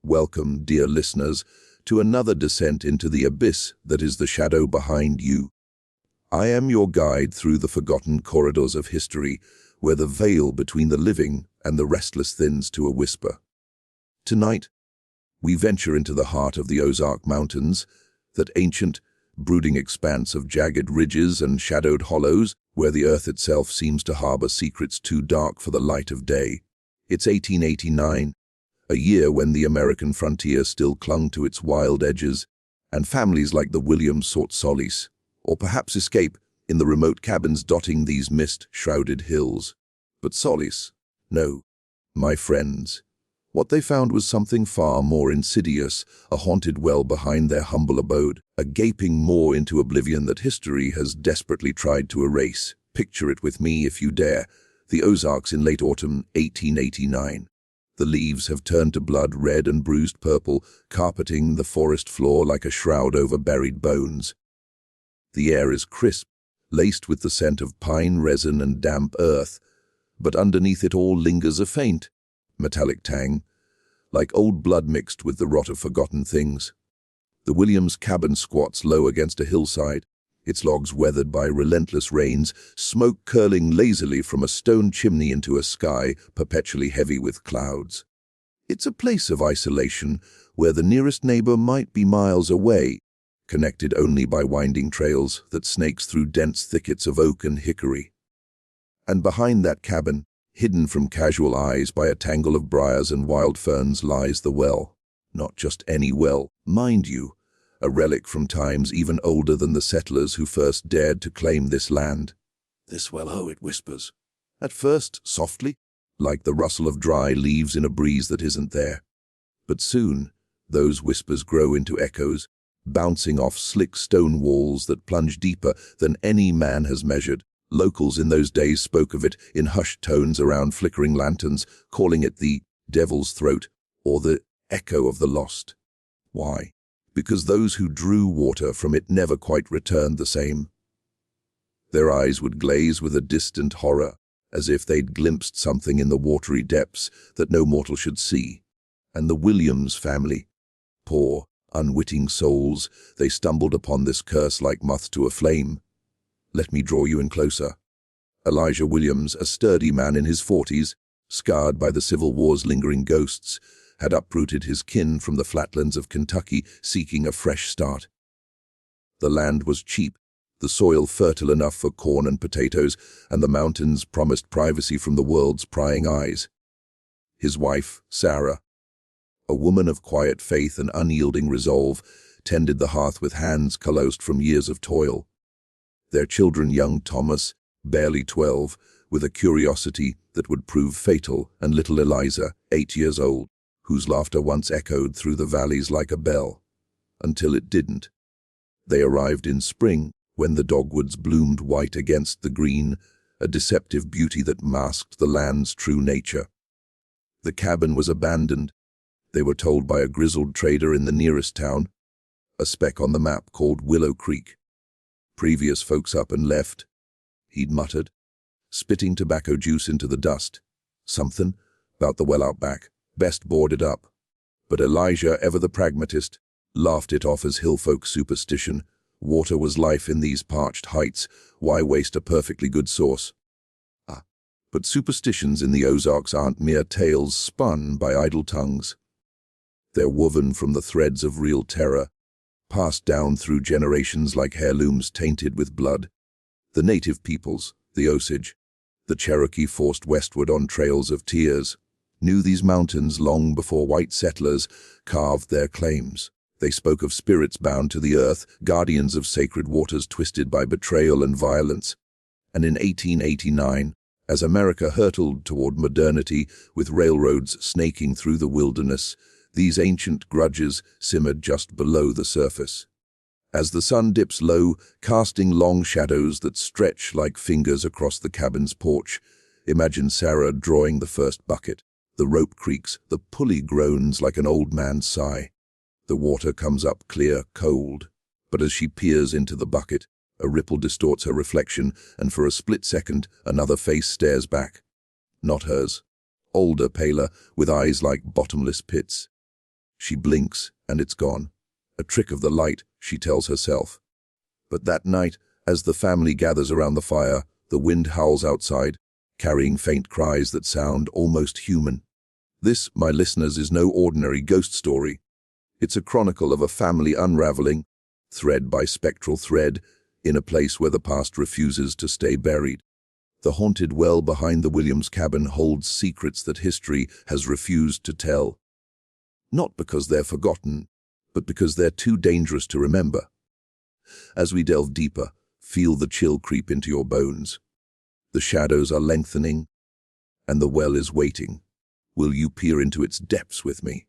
Welcome, dear listeners, to another descent into the abyss that is the shadow behind you. I am your guide through the forgotten corridors of history, where the veil between the living and the restless thins to a whisper. Tonight, we venture into the heart of the Ozark Mountains, that ancient, brooding expanse of jagged ridges and shadowed hollows, where the earth itself seems to harbor secrets too dark for the light of day. It's 1889. A year when the American frontier still clung to its wild edges, and families like the Williams sought solace, or perhaps escape, in the remote cabins dotting these mist-shrouded hills. But solace? No, my friends. What they found was something far more insidious, a haunted well behind their humble abode, a gaping maw into oblivion that history has desperately tried to erase. Picture it with me if you dare. The Ozarks in late autumn 1889. The leaves have turned to blood red and bruised purple, carpeting the forest floor like a shroud over buried bones. The air is crisp, laced with the scent of pine resin and damp earth, but underneath it all lingers a faint, metallic tang, like old blood mixed with the rot of forgotten things. The Williams cabin squats low against a hillside, its logs weathered by relentless rains, smoke curling lazily from a stone chimney into a sky perpetually heavy with clouds. It's a place of isolation where the nearest neighbor might be miles away, connected only by winding trails that snakes through dense thickets of oak and hickory. And behind that cabin, hidden from casual eyes by a tangle of briars and wild ferns, lies the well. Not just any well, mind you, a relic from times even older than the settlers who first dared to claim this land. This well, oh, it whispers. At first, softly, like the rustle of dry leaves in a breeze that isn't there. But soon, those whispers grow into echoes, bouncing off slick stone walls that plunge deeper than any man has measured. Locals in those days spoke of it in hushed tones around flickering lanterns, calling it the Devil's Throat or the Echo of the Lost. Why? Because those who drew water from it never quite returned the same. Their eyes would glaze with a distant horror, as if they'd glimpsed something in the watery depths that no mortal should see. And the Williams family, poor, unwitting souls, they stumbled upon this curse like moth to a flame. Let me draw you in closer. Elijah Williams, a sturdy man in his 40s, scarred by the Civil War's lingering ghosts, had uprooted his kin from the flatlands of Kentucky, seeking a fresh start. The land was cheap, the soil fertile enough for corn and potatoes, and the mountains promised privacy from the world's prying eyes. His wife, Sarah, a woman of quiet faith and unyielding resolve, tended the hearth with hands calloused from years of toil. Their children, young Thomas, barely 12, with a curiosity that would prove fatal, and little Eliza, 8 years old, whose laughter once echoed through the valleys like a bell, until it didn't. They arrived in spring, when the dogwoods bloomed white against the green, a deceptive beauty that masked the land's true nature. The cabin was abandoned, they were told by a grizzled trader in the nearest town, a speck on the map called Willow Creek. Previous folks up and left, he'd muttered, spitting tobacco juice into the dust. Something about the well out back. Best boarded up. But Elijah, ever the pragmatist, laughed it off as hillfolk superstition. Water was life in these parched heights. Why waste a perfectly good source? But superstitions in the Ozarks aren't mere tales spun by idle tongues. They're woven from the threads of real terror, passed down through generations like heirlooms tainted with blood. The native peoples, the Osage, the Cherokee forced westward on trails of tears, knew these mountains long before white settlers carved their claims. They spoke of spirits bound to the earth, guardians of sacred waters twisted by betrayal and violence. And in 1889, as America hurtled toward modernity with railroads snaking through the wilderness, these ancient grudges simmered just below the surface. As the sun dips low, casting long shadows that stretch like fingers across the cabin's porch, imagine Sarah drawing the first bucket. The rope creaks, the pulley groans like an old man's sigh. The water comes up clear, cold, but as she peers into the bucket, a ripple distorts her reflection, and for a split second, another face stares back. Not hers. Older, paler, with eyes like bottomless pits. She blinks, and it's gone. A trick of the light, she tells herself. But that night, as the family gathers around the fire, the wind howls outside, carrying faint cries that sound almost human. This, my listeners, is no ordinary ghost story. It's a chronicle of a family unraveling, thread by spectral thread, in a place where the past refuses to stay buried. The haunted well behind the Williams cabin holds secrets that history has refused to tell. Not because they're forgotten, but because they're too dangerous to remember. As we delve deeper, feel the chill creep into your bones. The shadows are lengthening, and the well is waiting. Will you peer into its depths with me?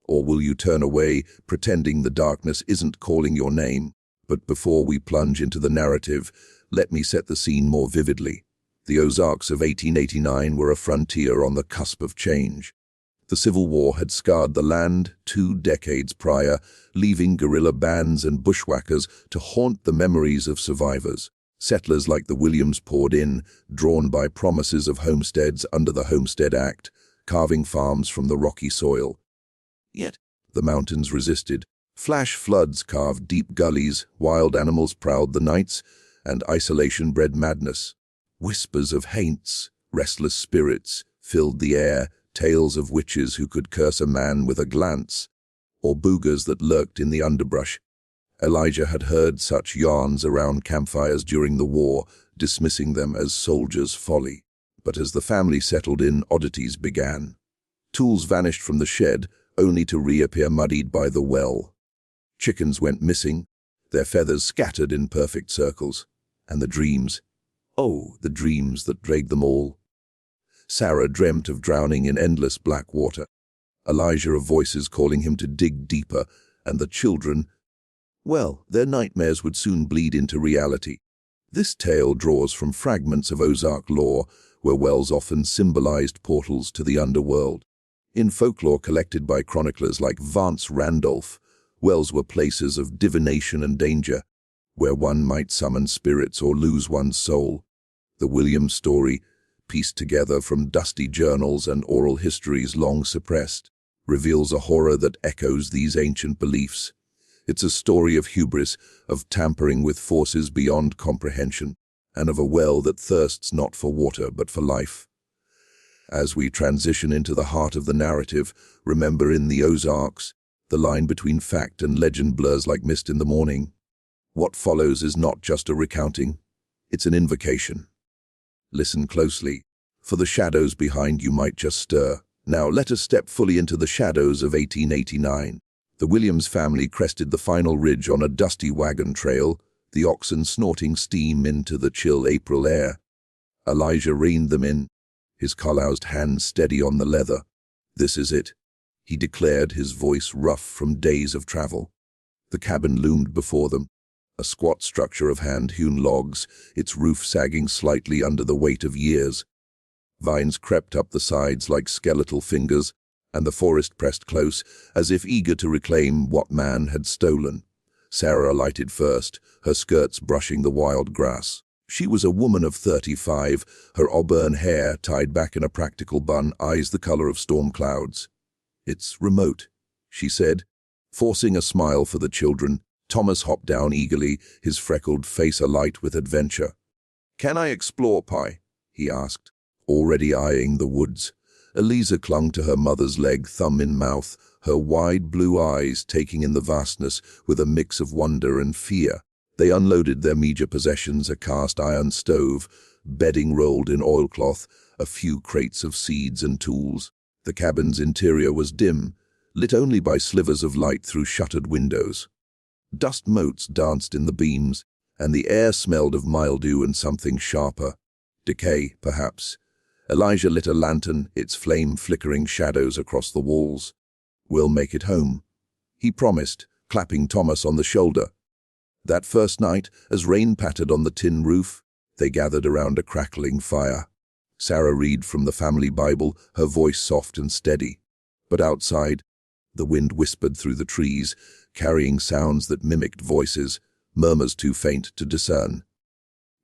Or will you turn away, pretending the darkness isn't calling your name? But before we plunge into the narrative, let me set the scene more vividly. The Ozarks of 1889 were a frontier on the cusp of change. The Civil War had scarred the land 2 decades prior, leaving guerrilla bands and bushwhackers to haunt the memories of survivors. Settlers like the Williams poured in, drawn by promises of homesteads under the Homestead Act, carving farms from the rocky soil. Yet, the mountains resisted. Flash floods carved deep gullies, wild animals prowled the nights, and isolation bred madness. Whispers of haints, restless spirits, filled the air, tales of witches who could curse a man with a glance, or boogers that lurked in the underbrush. Elijah had heard such yarns around campfires during the war, dismissing them as soldiers' folly. But as the family settled in, oddities began. Tools vanished from the shed, only to reappear muddied by the well. Chickens went missing, their feathers scattered in perfect circles. And the dreams. Oh, the dreams that dragged them all. Sarah dreamt of drowning in endless black water. Elijah of voices calling him to dig deeper, and the children, well, their nightmares would soon bleed into reality. This tale draws from fragments of Ozark lore, where wells often symbolized portals to the underworld. In folklore collected by chroniclers like Vance Randolph, wells were places of divination and danger, where one might summon spirits or lose one's soul. The Williams story, pieced together from dusty journals and oral histories long suppressed, reveals a horror that echoes these ancient beliefs. It's a story of hubris, of tampering with forces beyond comprehension, and of a well that thirsts not for water but for life. As we transition into the heart of the narrative, remember in the Ozarks, the line between fact and legend blurs like mist in the morning. What follows is not just a recounting, it's an invocation. Listen closely, for the shadows behind you might just stir. Now let us step fully into the shadows of 1889. The Williams family crested the final ridge on a dusty wagon trail, the oxen snorting steam into the chill April air. Elijah reined them in, his calloused hand steady on the leather. This is it, he declared, his voice rough from days of travel. The cabin loomed before them, a squat structure of hand-hewn logs, its roof sagging slightly under the weight of years. Vines crept up the sides like skeletal fingers, and the forest pressed close, as if eager to reclaim what man had stolen. Sarah alighted first, her skirts brushing the wild grass. She was a woman of 35, her auburn hair tied back in a practical bun, eyes the color of storm clouds. "It's remote," she said, forcing a smile for the children. Thomas hopped down eagerly, his freckled face alight with adventure. "Can I explore, Pi?" he asked, already eyeing the woods. Eliza clung to her mother's leg, thumb in mouth, her wide blue eyes taking in the vastness with a mix of wonder and fear. They unloaded their meager possessions, a cast-iron stove, bedding rolled in oilcloth, a few crates of seeds and tools. The cabin's interior was dim, lit only by slivers of light through shuttered windows. Dust motes danced in the beams, and the air smelled of mildew and something sharper. Decay, perhaps. Elijah lit a lantern, its flame flickering shadows across the walls. "We'll make it home," he promised, clapping Thomas on the shoulder. That first night, as rain pattered on the tin roof, they gathered around a crackling fire. Sarah read from the family Bible, her voice soft and steady. But outside, the wind whispered through the trees, carrying sounds that mimicked voices, murmurs too faint to discern.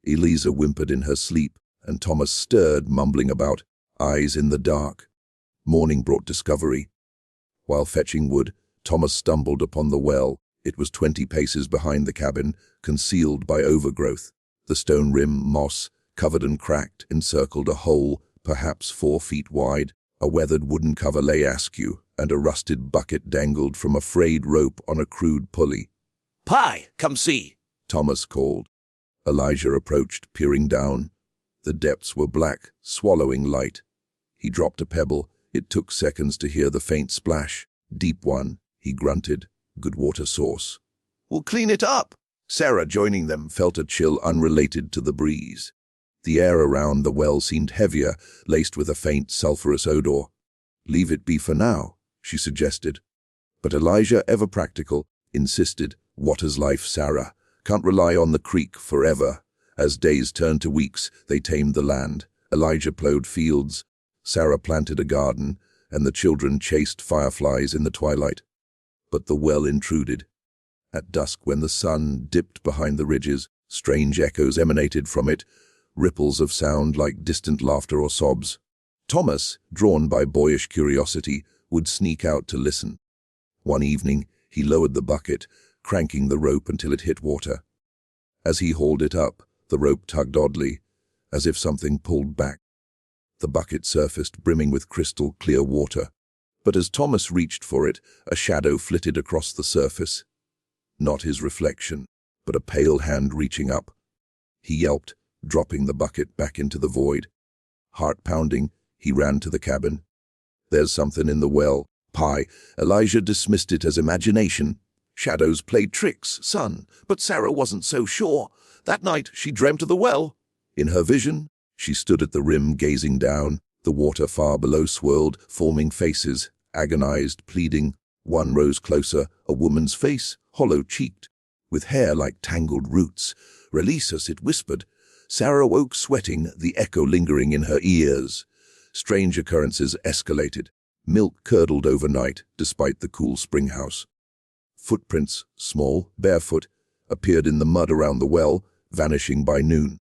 Eliza whimpered in her sleep, and Thomas stirred, mumbling about, eyes in the dark. Morning brought discovery. While fetching wood, Thomas stumbled upon the well. It was 20 paces behind the cabin, concealed by overgrowth. The stone rim, moss, covered and cracked, encircled a hole, perhaps 4 feet wide. A weathered wooden cover lay askew, and a rusted bucket dangled from a frayed rope on a crude pulley. "Pie, come see," Thomas called. Elijah approached, peering down. The depths were black, swallowing light. He dropped a pebble. It took seconds to hear the faint splash. "Deep one," he grunted. "Good water source." "We'll clean it up." Sarah, joining them, felt a chill unrelated to the breeze. The air around the well seemed heavier, laced with a faint sulphurous odor. "Leave it be for now," she suggested. But Elijah, ever practical, insisted, "Water's life, Sarah. Can't rely on the creek forever." As days turned to weeks, they tamed the land. Elijah plowed fields, Sarah planted a garden, and the children chased fireflies in the twilight. But the well intruded. At dusk, when the sun dipped behind the ridges, strange echoes emanated from it, ripples of sound like distant laughter or sobs. Thomas, drawn by boyish curiosity, would sneak out to listen. One evening, he lowered the bucket, cranking the rope until it hit water. As he hauled it up, the rope tugged oddly, as if something pulled back. The bucket surfaced, brimming with crystal clear water. But as Thomas reached for it, a shadow flitted across the surface. Not his reflection, but a pale hand reaching up. He yelped, dropping the bucket back into the void. Heart pounding, he ran to the cabin. "There's something in the well, Pie." Elijah dismissed it as imagination. "Shadows played tricks, son." But Sarah wasn't so sure. That night, she dreamt of the well. In her vision, she stood at the rim, gazing down. The water far below swirled, forming faces, agonized, pleading. One rose closer, a woman's face, hollow-cheeked, with hair like tangled roots. "Release us," it whispered. Sarah woke, sweating, the echo lingering in her ears. Strange occurrences escalated. Milk curdled overnight, despite the cool spring house. Footprints, small, barefoot, appeared in the mud around the well, vanishing by noon.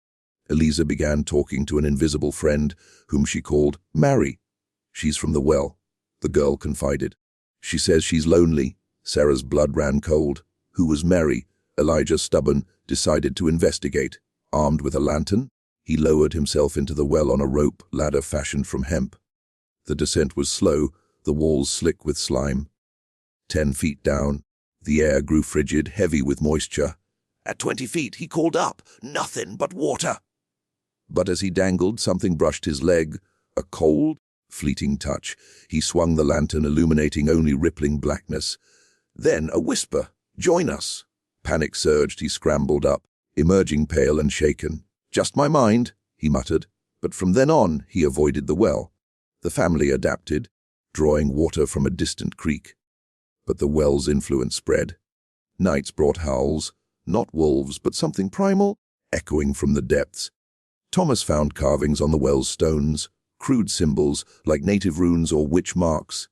Eliza began talking to an invisible friend, whom she called Mary. "She's from the well," the girl confided. "She says she's lonely." Sarah's blood ran cold. Who was Mary? Elijah, stubborn, decided to investigate. Armed with a lantern, he lowered himself into the well on a rope ladder fashioned from hemp. The descent was slow, the walls slick with slime. 10 feet down, the air grew frigid, heavy with moisture. At 20 feet, he called up, "Nothing but water." But as he dangled, something brushed his leg, a cold, fleeting touch. He swung the lantern, illuminating only rippling blackness. Then a whisper, "Join us." Panic surged, he scrambled up, emerging pale and shaken. "Just my mind," he muttered, but from then on, he avoided the well. The family adapted, drawing water from a distant creek. But the well's influence spread. Nights brought howls, not wolves, but something primal, echoing from the depths. Thomas found carvings on the well's stones, crude symbols like native runes or witch marks.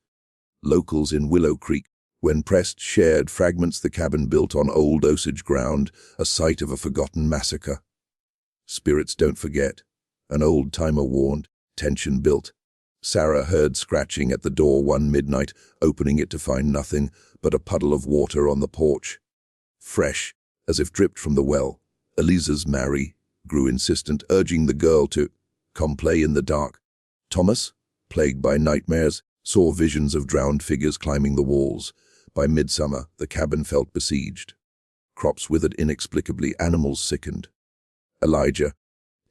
Locals in Willow Creek, when pressed, shared fragments the cabin built on old Osage ground, a site of a forgotten massacre. "Spirits don't forget," an old-timer warned. Tension built. Sarah heard scratching at the door one midnight, opening it to find nothing but a puddle of water on the porch. Fresh, as if dripped from the well, Eliza's Mary grew insistent, urging the girl to come play in the dark. Thomas, plagued by nightmares, saw visions of drowned figures climbing the walls. By midsummer, the cabin felt besieged. Crops withered inexplicably, animals sickened. Elijah,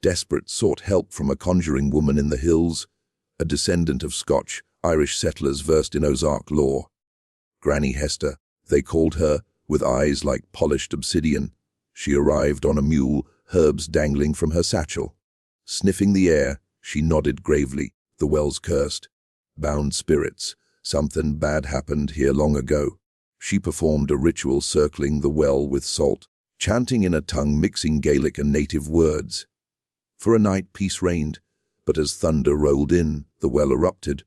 desperate, sought help from a conjuring woman in the hills, a descendant of Scotch-Irish settlers versed in Ozark lore. Granny Hester, they called her, with eyes like polished obsidian. She arrived on a mule, herbs dangling from her satchel. Sniffing the air, she nodded gravely. "The well's cursed. Bound spirits. Something bad happened here long ago." She performed a ritual circling the well with salt, chanting in a tongue mixing Gaelic and native words. For a night, peace reigned, but as thunder rolled in, the well erupted,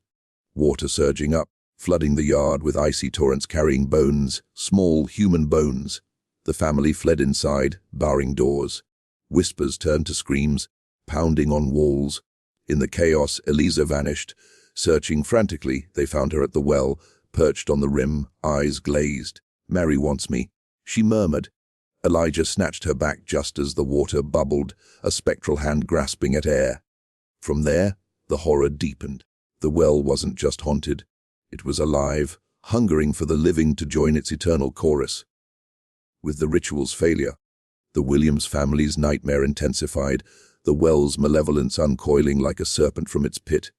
water surging up, flooding the yard with icy torrents carrying bones, small human bones. The family fled inside, barring doors. Whispers turned to screams, pounding on walls. In the chaos, Eliza vanished. Searching frantically, they found her at the well, perched on the rim, eyes glazed. "Mary wants me," she murmured. Elijah snatched her back just as the water bubbled, a spectral hand grasping at air. From there, the horror deepened. The well wasn't just haunted. It was alive, hungering for the living to join its eternal chorus. With the ritual's failure, the Williams family's nightmare intensified, the well's malevolence uncoiling like a serpent from its pit.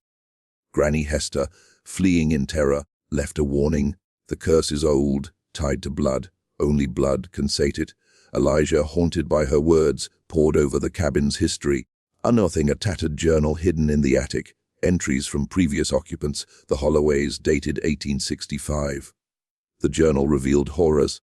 Granny Hester, fleeing in terror, left a warning. The curse is old, tied to blood. Only blood can sate it. Elijah, haunted by her words, pored over the cabin's history, unearthing a tattered journal hidden in the attic, entries from previous occupants, the Holloways, dated 1865. The journal revealed horrors.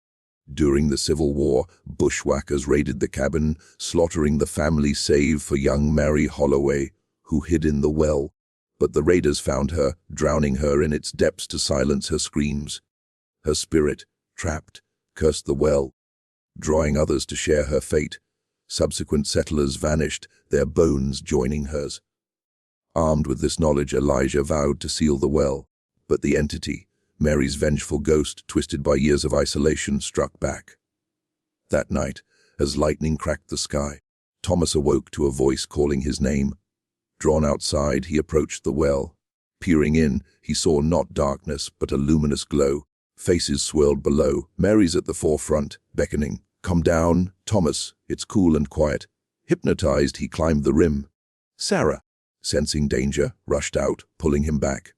During the Civil War, bushwhackers raided the cabin, slaughtering the family save for young Mary Holloway, who hid in the well. But the raiders found her, drowning her in its depths to silence her screams. Her spirit, trapped, cursed the well, drawing others to share her fate. Subsequent settlers vanished, their bones joining hers. Armed with this knowledge, Elijah vowed to seal the well. But the entity, Mary's vengeful ghost, twisted by years of isolation, struck back. That night, as lightning cracked the sky, Thomas awoke to a voice calling his name. Drawn outside, he approached the well. Peering in, he saw not darkness, but a luminous glow. Faces swirled below, Mary's at the forefront, beckoning. "Come down, Thomas, it's cool and quiet." Hypnotized, he climbed the rim. Sarah, sensing danger, rushed out, pulling him back.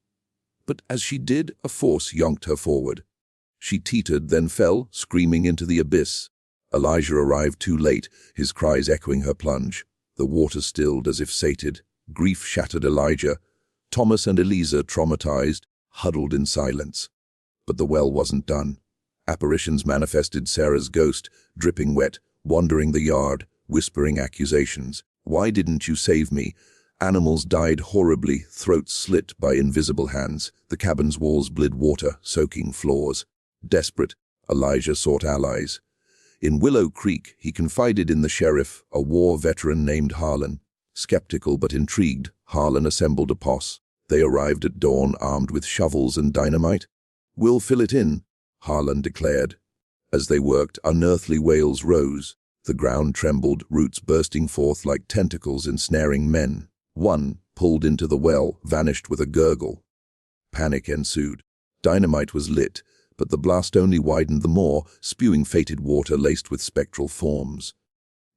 But as she did, a force yanked her forward. She teetered, then fell, screaming into the abyss. Elijah arrived too late, his cries echoing her plunge. The water stilled as if sated. Grief shattered Elijah. Thomas and Eliza, traumatized, huddled in silence. But the well wasn't done. Apparitions manifested. Sarah's ghost, dripping wet, wandering the yard, whispering accusations. "Why didn't you save me?" Animals died horribly, throats slit by invisible hands. The cabin's walls bled water, soaking floors. Desperate, Elijah sought allies. In Willow Creek, he confided in the sheriff, a war veteran named Harlan. Skeptical but intrigued, Harlan assembled a posse. They arrived at dawn, armed with shovels and dynamite. "We'll fill it in," Harlan declared. As they worked, unearthly wails rose. The ground trembled, roots bursting forth like tentacles ensnaring men. One, pulled into the well, vanished with a gurgle. Panic ensued. Dynamite was lit, but the blast only widened the more, spewing fated water laced with spectral forms.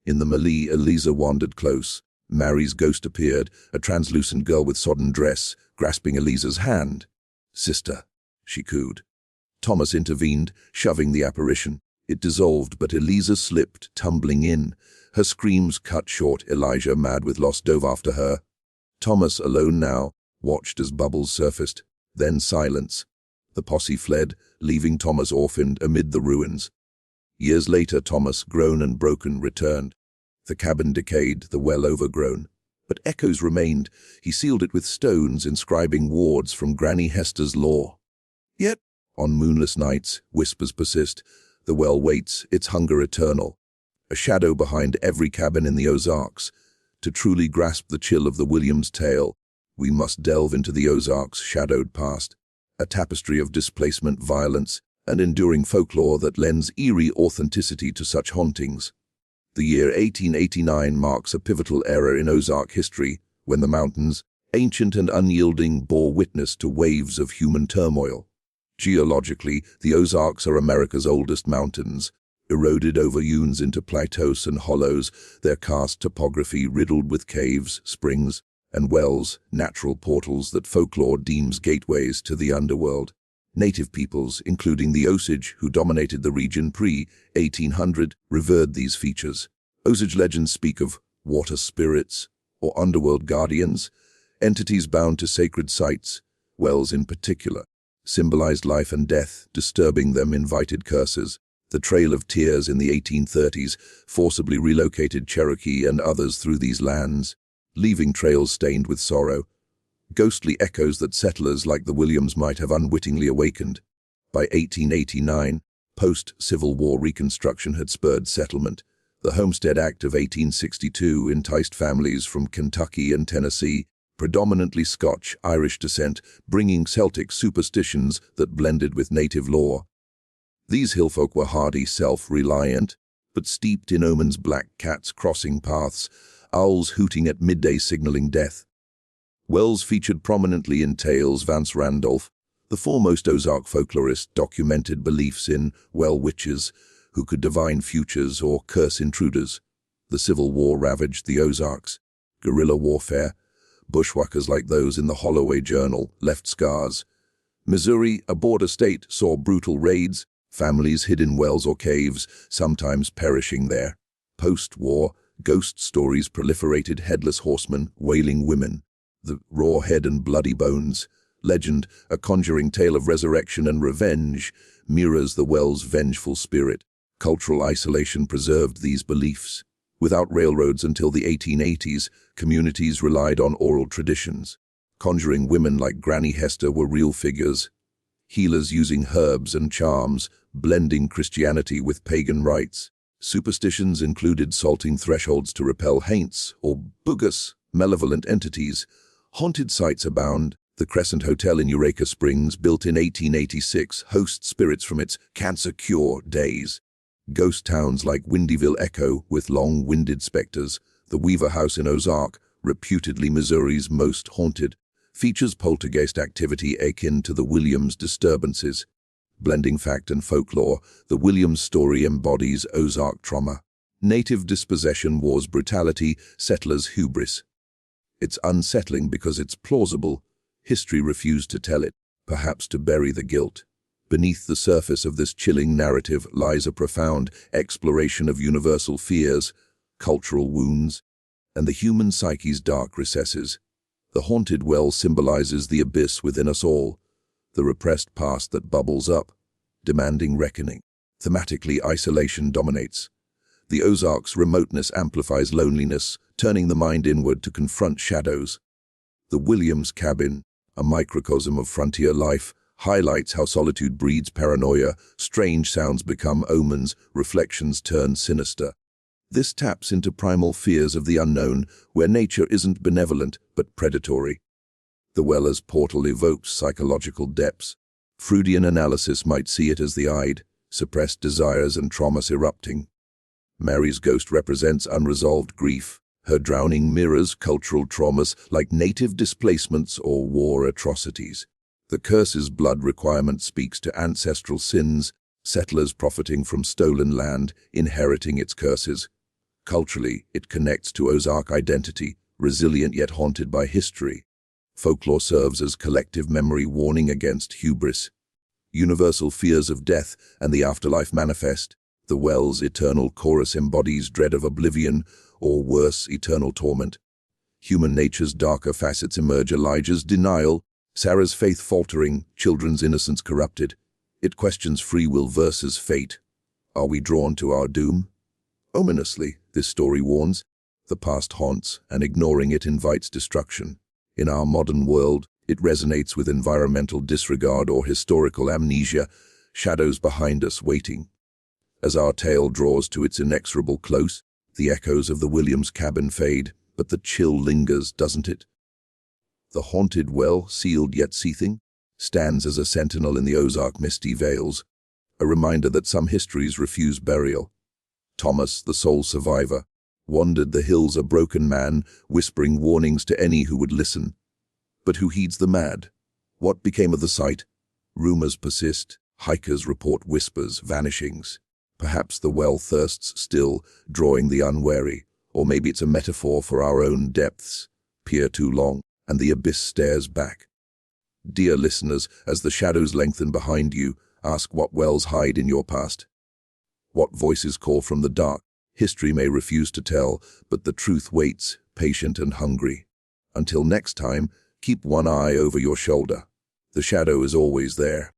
In the melee, Eliza wandered close. Mary's ghost appeared, a translucent girl with sodden dress, grasping Eliza's hand. "Sister," she cooed. Thomas intervened, shoving the apparition. It dissolved, but Eliza slipped, tumbling in. Her screams cut short. Elijah, mad with loss, dove after her. Thomas, alone now, watched as bubbles surfaced. Then silence. The posse fled, leaving Thomas orphaned amid the ruins. Years later, Thomas, grown and broken, returned. The cabin decayed, the well overgrown. But echoes remained. He sealed it with stones, inscribing wards from Granny Hester's lore. Yet, on moonless nights, whispers persist. The well waits, its hunger eternal. A shadow behind every cabin in the Ozarks. To truly grasp the chill of the Williams tale, we must delve into the Ozarks' shadowed past, a tapestry of displacement, violence, and enduring folklore that lends eerie authenticity to such hauntings. The year 1889 marks a pivotal era in Ozark history, when the mountains, ancient and unyielding, bore witness to waves of human turmoil. Geologically, the Ozarks are America's oldest mountains, eroded over dunes into plateaus and hollows, their karst topography riddled with caves, springs, and wells, natural portals that folklore deems gateways to the underworld. Native peoples, including the Osage, who dominated the region pre-1800, revered these features. Osage legends speak of water spirits or underworld guardians, entities bound to sacred sites. Wells in particular symbolized life and death, disturbing them invited curses. The Trail of Tears in the 1830s forcibly relocated Cherokee and others through these lands, leaving trails stained with sorrow. Ghostly echoes that settlers like the Williams might have unwittingly awakened. By 1889, post-Civil War reconstruction had spurred settlement. The Homestead Act of 1862 enticed families from Kentucky and Tennessee, predominantly Scotch-Irish descent, bringing Celtic superstitions that blended with native lore. These hillfolk were hardy, self-reliant, but steeped in omens: black cats crossing paths, owls hooting at midday signaling death. Wells featured prominently in tales. Vance Randolph, the foremost Ozark folklorist, documented beliefs in well witches who could divine futures or curse intruders. The Civil War ravaged the Ozarks. Guerrilla warfare, bushwhackers like those in the Holloway Journal, left scars. Missouri, a border state, saw brutal raids, families hid in wells or caves, sometimes perishing there. Post-war, ghost stories proliferated: headless horsemen, wailing women, the raw head and bloody bones. Legend, a conjuring tale of resurrection and revenge, mirrors the well's vengeful spirit. Cultural isolation preserved these beliefs. Without railroads until the 1880s, communities relied on oral traditions. Conjuring women like Granny Hester were real figures. Healers using herbs and charms, blending Christianity with pagan rites. Superstitions included salting thresholds to repel haints or bogus, malevolent entities. Haunted sites abound. The Crescent Hotel in Eureka Springs, built in 1886, hosts spirits from its cancer cure days. Ghost towns like Windyville echo with long-winded specters. The Weaver House in Ozark, reputedly Missouri's most haunted, features poltergeist activity akin to the Williams disturbances. Blending fact and folklore, the Williams story embodies Ozark trauma. Native dispossession wars brutality, settlers' hubris. It's unsettling because it's plausible. History refused to tell it, perhaps to bury the guilt. Beneath the surface of this chilling narrative lies a profound exploration of universal fears, cultural wounds, and the human psyche's dark recesses. The haunted well symbolizes the abyss within us all, the repressed past that bubbles up, demanding reckoning. Thematically, isolation dominates. The Ozarks' remoteness amplifies loneliness, turning the mind inward to confront shadows. The Williams cabin, a microcosm of frontier life, highlights how solitude breeds paranoia. Strange sounds become omens, reflections turn sinister. This taps into primal fears of the unknown, where nature isn't benevolent but predatory. The Weller's portal evokes psychological depths. Freudian analysis might see it as the id, suppressed desires and traumas erupting. Mary's ghost represents unresolved grief. Her drowning mirrors cultural traumas like native displacements or war atrocities. The curse's blood requirement speaks to ancestral sins, settlers profiting from stolen land, inheriting its curses. Culturally, it connects to Ozark identity, resilient yet haunted by history. Folklore serves as collective memory, warning against hubris. Universal fears of death and the afterlife manifest. The well's eternal chorus embodies dread of oblivion, or worse, eternal torment. Human nature's darker facets emerge: Elijah's denial, Sarah's faith faltering, children's innocence corrupted. It questions free will versus fate. Are we drawn to our doom? Ominously, this story warns, the past haunts, and ignoring it invites destruction. In our modern world, it resonates with environmental disregard or historical amnesia, shadows behind us waiting. As our tale draws to its inexorable close, the echoes of the Williams cabin fade, but the chill lingers, doesn't it? The haunted well, sealed yet seething, stands as a sentinel in the Ozark misty vales, a reminder that some histories refuse burial. Thomas, the sole survivor, wandered the hills a broken man, whispering warnings to any who would listen. But who heeds the mad? What became of the site? Rumors persist, hikers report whispers, vanishings. Perhaps the well thirsts still, drawing the unwary, or maybe it's a metaphor for our own depths. Peer too long, and the abyss stares back. Dear listeners, as the shadows lengthen behind you, ask what wells hide in your past. What voices call from the dark? History may refuse to tell, but the truth waits, patient and hungry. Until next time, keep one eye over your shoulder. The shadow is always there.